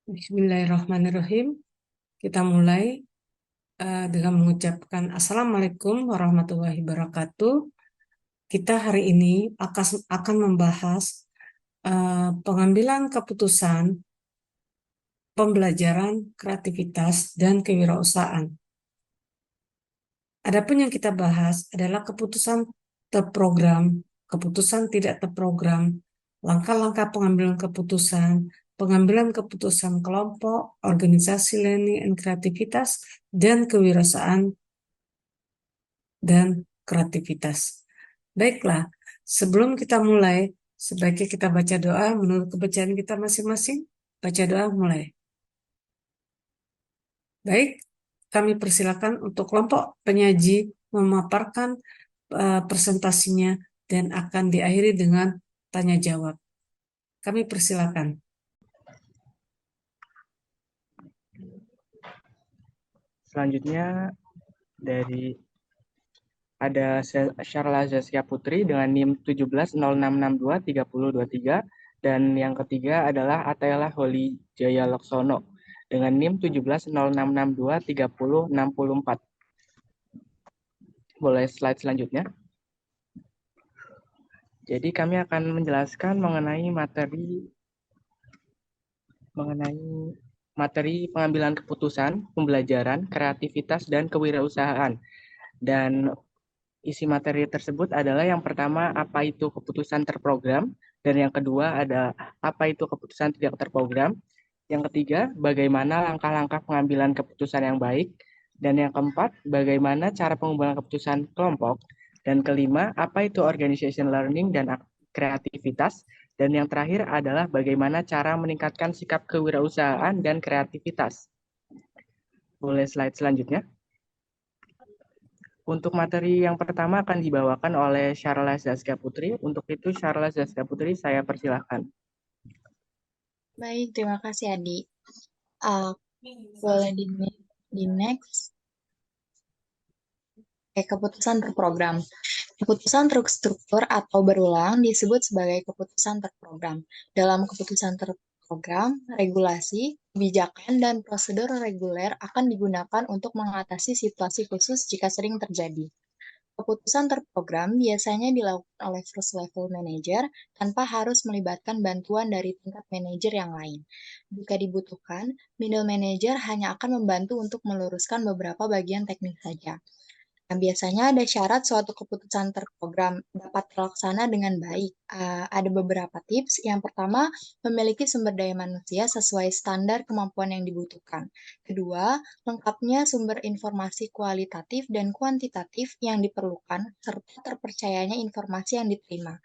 Bismillahirrahmanirrahim. Kita mulai dengan mengucapkan Assalamualaikum warahmatullahi wabarakatuh. Kita hari ini akan membahas pengambilan keputusan, pembelajaran, kreativitas, dan kewirausahaan. Adapun yang kita bahas adalah keputusan terprogram, keputusan tidak terprogram, langkah-langkah pengambilan keputusan kelompok, organisasi learning and kreativitas, dan kewirausahaan dan kreativitas. Baiklah, sebelum kita mulai, sebaiknya kita baca doa menurut kepercayaan kita masing-masing. Baca doa mulai. Baik, kami persilakan untuk kelompok penyaji memaparkan presentasinya dan akan diakhiri dengan tanya jawab. Kami persilakan. Selanjutnya ada Syarla Zaskia Putri dengan NIM 1706623023 dan yang ketiga adalah Atela Holi Jaya Laksono dengan NIM 1706623064. Boleh slide selanjutnya. Jadi kami akan menjelaskan mengenai materi pengambilan keputusan, pembelajaran, kreativitas, dan kewirausahaan. Dan isi materi tersebut adalah yang pertama, apa itu keputusan terprogram, dan yang kedua ada apa itu keputusan tidak terprogram. Yang ketiga, bagaimana langkah-langkah pengambilan keputusan yang baik. Dan yang keempat, bagaimana cara pengumpulan keputusan kelompok. Dan kelima, apa itu organization learning dan kreativitas. Dan yang terakhir adalah bagaimana cara meningkatkan sikap kewirausahaan dan kreativitas. Boleh slide selanjutnya. Untuk materi yang pertama akan dibawakan oleh Syarla Zaskia Putri. Untuk itu, Syarla Zaskia Putri, saya persilahkan. Baik, terima kasih Adi. Boleh di next. Keputusan terprogram. Keputusan terstruktur atau berulang disebut sebagai keputusan terprogram. Dalam keputusan terprogram, regulasi, kebijakan, dan prosedur reguler akan digunakan untuk mengatasi situasi khusus jika sering terjadi. Keputusan terprogram biasanya dilakukan oleh first level manager tanpa harus melibatkan bantuan dari tingkat manajer yang lain. Jika dibutuhkan, middle manager hanya akan membantu untuk meluruskan beberapa bagian teknis saja. Nah, biasanya ada syarat suatu keputusan terprogram dapat terlaksana dengan baik. Ada beberapa tips. Yang pertama, memiliki sumber daya manusia sesuai standar kemampuan yang dibutuhkan. Kedua, lengkapnya sumber informasi kualitatif dan kuantitatif yang diperlukan, serta terpercayanya informasi yang diterima.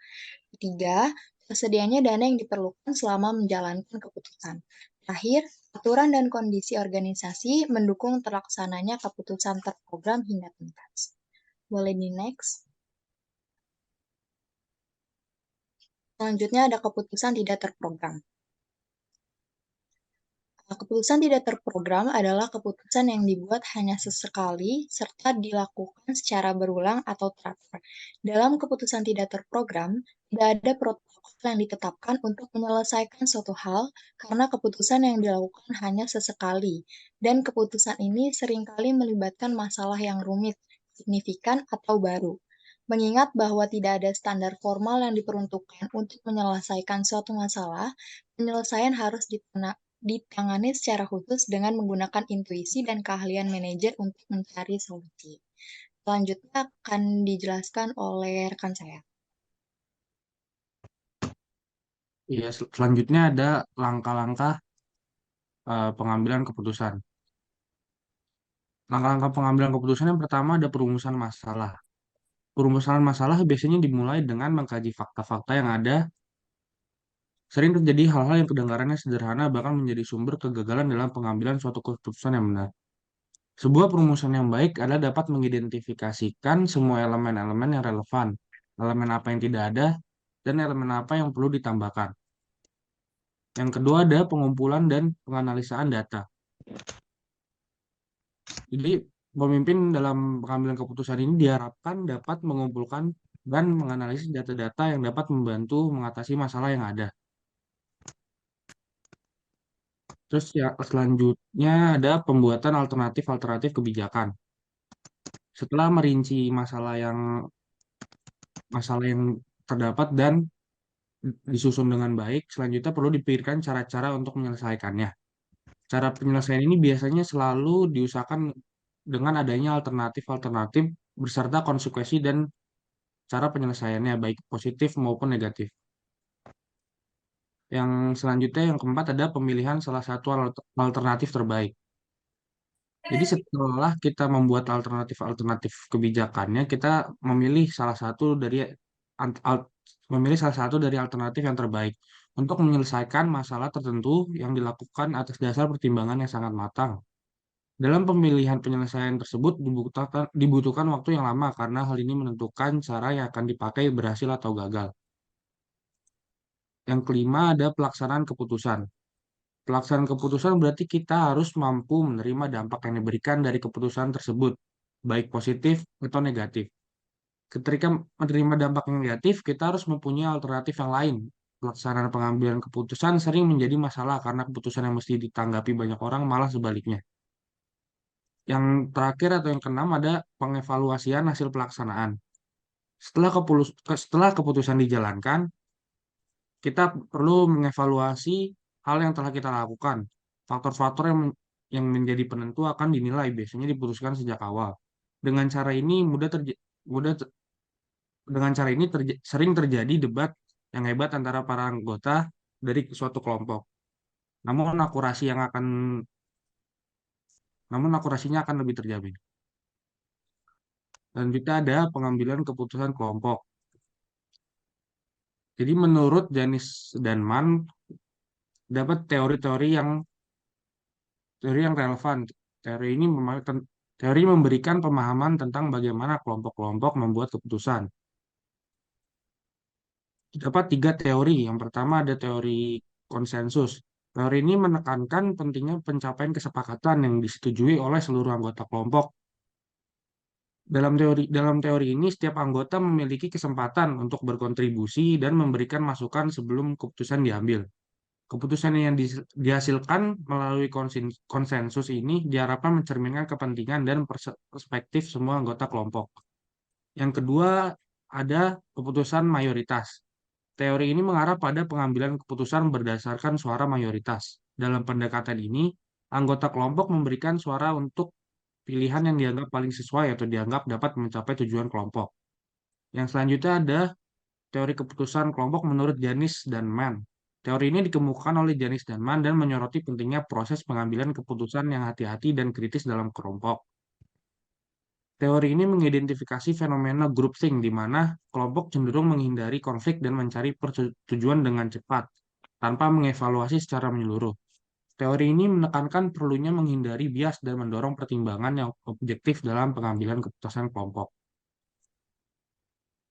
Ketiga, tersedianya dana yang diperlukan selama menjalankan keputusan. Terakhir, aturan dan kondisi organisasi mendukung terlaksananya keputusan terprogram hingga tuntas. Boleh di next. Selanjutnya ada keputusan tidak terprogram. Keputusan tidak terprogram adalah keputusan yang dibuat hanya sesekali serta dilakukan secara berulang atau teratur. Dalam keputusan tidak terprogram, tidak ada protokol yang ditetapkan untuk menyelesaikan suatu hal karena keputusan yang dilakukan hanya sesekali. Dan keputusan ini seringkali melibatkan masalah yang rumit, signifikan, atau baru. Mengingat bahwa tidak ada standar formal yang diperuntukkan untuk menyelesaikan suatu masalah, penyelesaian harus ditangani secara khusus dengan menggunakan intuisi dan keahlian manajer untuk mencari solusi. Selanjutnya akan dijelaskan oleh rekan saya. Iya, selanjutnya ada langkah-langkah pengambilan keputusan. Langkah-langkah pengambilan keputusan yang pertama ada perumusan masalah. Perumusan masalah biasanya dimulai dengan mengkaji fakta-fakta yang ada. Sering terjadi hal-hal yang kedengarannya sederhana bahkan menjadi sumber kegagalan dalam pengambilan suatu keputusan yang benar. Sebuah perumusan yang baik adalah dapat mengidentifikasikan semua elemen-elemen yang relevan, elemen apa yang tidak ada, dan elemen apa yang perlu ditambahkan. Yang kedua ada pengumpulan dan penganalisaan data. Jadi pemimpin dalam pengambilan keputusan ini diharapkan dapat mengumpulkan dan menganalisis data-data yang dapat membantu mengatasi masalah yang ada. Terus ya selanjutnya ada pembuatan alternatif kebijakan. Setelah merinci masalah yang terdapat dan disusun dengan baik, selanjutnya perlu dipikirkan cara-cara untuk menyelesaikannya. Cara penyelesaian ini biasanya selalu diusahakan dengan adanya alternatif-alternatif beserta konsekuensi dan cara penyelesaiannya, baik positif maupun negatif. Yang selanjutnya, yang keempat, ada pemilihan salah satu alternatif terbaik. Jadi setelah kita membuat alternatif-alternatif kebijakannya, kita memilih salah satu dari ant- al- memilih salah satu dari alternatif yang terbaik untuk menyelesaikan masalah tertentu yang dilakukan atas dasar pertimbangan yang sangat matang. Dalam pemilihan penyelesaian tersebut dibutuhkan waktu yang lama karena hal ini menentukan cara yang akan dipakai berhasil atau gagal. Yang kelima ada pelaksanaan keputusan. Pelaksanaan keputusan berarti kita harus mampu menerima dampak yang diberikan dari keputusan tersebut, baik positif atau negatif. Ketika menerima dampak yang negatif, kita harus mempunyai alternatif yang lain. Pelaksanaan pengambilan keputusan sering menjadi masalah karena keputusan yang mesti ditanggapi banyak orang malah sebaliknya. Yang terakhir atau yang keenam ada pengevaluasian hasil pelaksanaan. Setelah keputusan dijalankan, kita perlu mengevaluasi hal yang telah kita lakukan. Faktor-faktor yang menjadi penentu akan dinilai, biasanya diputuskan sejak awal. Dengan cara ini mudah te- dengan cara ini sering terjadi debat yang hebat antara para anggota dari suatu kelompok. Namun akurasinya akan lebih terjamin. Dan juga ada pengambilan keputusan kelompok. Jadi menurut Janis dan Mann dapat teori yang relevan. Teori ini teori memberikan pemahaman tentang bagaimana kelompok-kelompok membuat keputusan. Terdapat tiga teori. Yang pertama ada teori konsensus. Teori ini menekankan pentingnya pencapaian kesepakatan yang disetujui oleh seluruh anggota kelompok. Dalam teori ini, setiap anggota memiliki kesempatan untuk berkontribusi dan memberikan masukan sebelum keputusan diambil. Keputusan yang dihasilkan melalui konsensus ini diharapkan mencerminkan kepentingan dan perspektif semua anggota kelompok. Yang kedua, ada keputusan mayoritas. Teori ini mengarah pada pengambilan keputusan berdasarkan suara mayoritas. Dalam pendekatan ini, anggota kelompok memberikan suara untuk pilihan yang dianggap paling sesuai atau dianggap dapat mencapai tujuan kelompok. Yang selanjutnya ada teori keputusan kelompok menurut Janis dan Mann. Teori ini dikemukakan oleh Janis dan Mann dan menyoroti pentingnya proses pengambilan keputusan yang hati-hati dan kritis dalam kelompok. Teori ini mengidentifikasi fenomena groupthink di mana kelompok cenderung menghindari konflik dan mencari persetujuan dengan cepat, tanpa mengevaluasi secara menyeluruh. Teori ini menekankan perlunya menghindari bias dan mendorong pertimbangan yang objektif dalam pengambilan keputusan kelompok.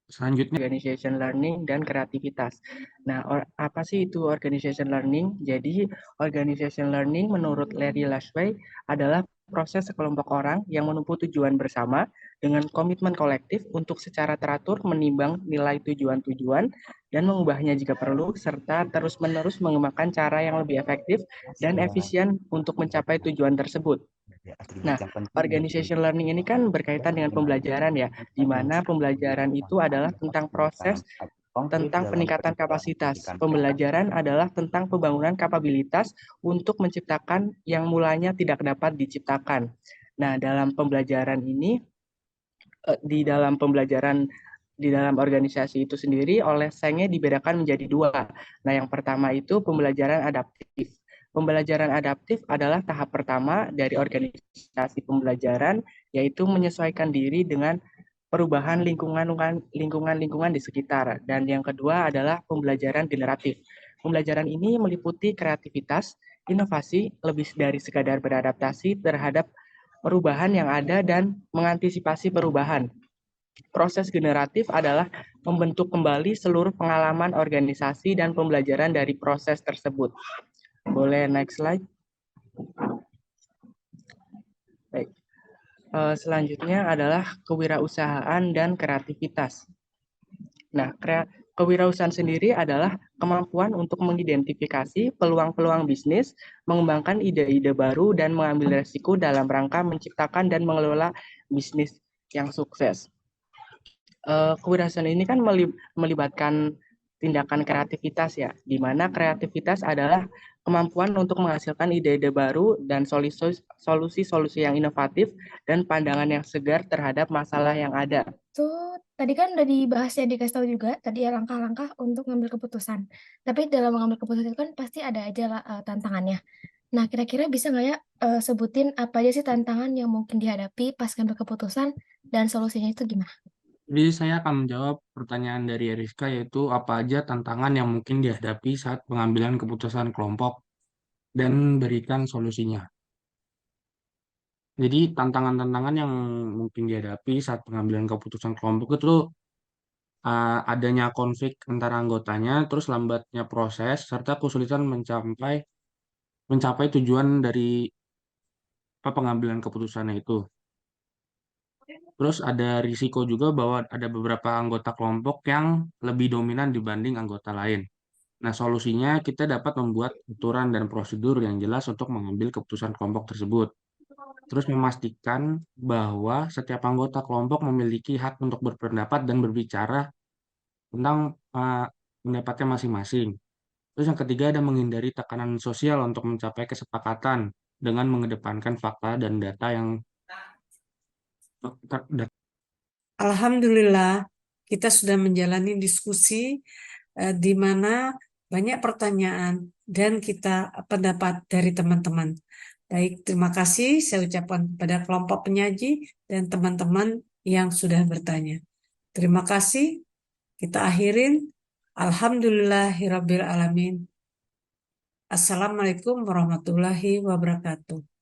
Selanjutnya, Organization learning dan kreativitas. Nah, apa sih itu organization learning? Jadi, organization learning menurut Larry Lashway adalah proses sekelompok orang yang menempuh tujuan bersama dengan komitmen kolektif untuk secara teratur menimbang nilai tujuan-tujuan dan mengubahnya jika perlu, serta terus-menerus mengembangkan cara yang lebih efektif dan efisien untuk mencapai tujuan tersebut. Nah, organization learning ini kan berkaitan dengan pembelajaran ya, di mana pembelajaran itu adalah tentang proses tentang peningkatan kapasitas. Pembelajaran adalah tentang pembangunan kapabilitas untuk menciptakan yang mulanya tidak dapat diciptakan. Nah, dalam pembelajaran ini, di dalam organisasi itu sendiri oleh-olehnya dibedakan menjadi dua. Nah, yang pertama itu pembelajaran adaptif. Pembelajaran adaptif adalah tahap pertama dari organisasi pembelajaran, yaitu menyesuaikan diri dengan perubahan lingkungan di sekitar. Dan yang kedua adalah pembelajaran generatif. Pembelajaran ini meliputi kreativitas, inovasi, lebih dari sekadar beradaptasi terhadap perubahan yang ada dan mengantisipasi perubahan. Proses generatif adalah membentuk kembali seluruh pengalaman organisasi dan pembelajaran dari proses tersebut. Boleh next slide? Baik. Selanjutnya adalah kewirausahaan dan kreativitas. Nah, kewirausahaan sendiri adalah kemampuan untuk mengidentifikasi peluang-peluang bisnis, mengembangkan ide-ide baru, dan mengambil resiko dalam rangka menciptakan dan mengelola bisnis yang sukses. Kewirausahaan ini kan melibatkan tindakan kreativitas ya, di mana kreativitas adalah kemampuan untuk menghasilkan ide-ide baru dan solusi-solusi yang inovatif dan pandangan yang segar terhadap masalah yang ada. Tuh, tadi kan udah dibahas ya, dikasih tahu juga tadi ya langkah-langkah untuk ngambil keputusan. Tapi dalam mengambil keputusan itu kan pasti ada aja lah tantangannya. Nah, kira-kira bisa nggak ya sebutin apa aja sih tantangan yang mungkin dihadapi pas ngambil keputusan dan solusinya itu gimana? Jadi saya akan menjawab pertanyaan dari Eriska, yaitu apa aja tantangan yang mungkin dihadapi saat pengambilan keputusan kelompok dan berikan solusinya. Jadi tantangan-tantangan yang mungkin dihadapi saat pengambilan keputusan kelompok itu adanya konflik antara anggotanya, terus lambatnya proses, serta kesulitan mencapai tujuan dari pengambilan keputusannya itu. Terus ada risiko juga bahwa ada beberapa anggota kelompok yang lebih dominan dibanding anggota lain. Nah, solusinya kita dapat membuat aturan dan prosedur yang jelas untuk mengambil keputusan kelompok tersebut. Terus memastikan bahwa setiap anggota kelompok memiliki hak untuk berpendapat dan berbicara tentang pendapatnya masing-masing. Terus yang ketiga ada menghindari tekanan sosial untuk mencapai kesepakatan dengan mengedepankan fakta dan data yang Alhamdulillah, kita sudah menjalani diskusi di mana banyak pertanyaan dan kita pendapat dari teman-teman. Baik, terima kasih saya ucapkan kepada kelompok penyaji dan teman-teman yang sudah bertanya. Terima kasih. Kita akhirin. Alhamdulillahirabbil alamin. Assalamualaikum warahmatullahi wabarakatuh.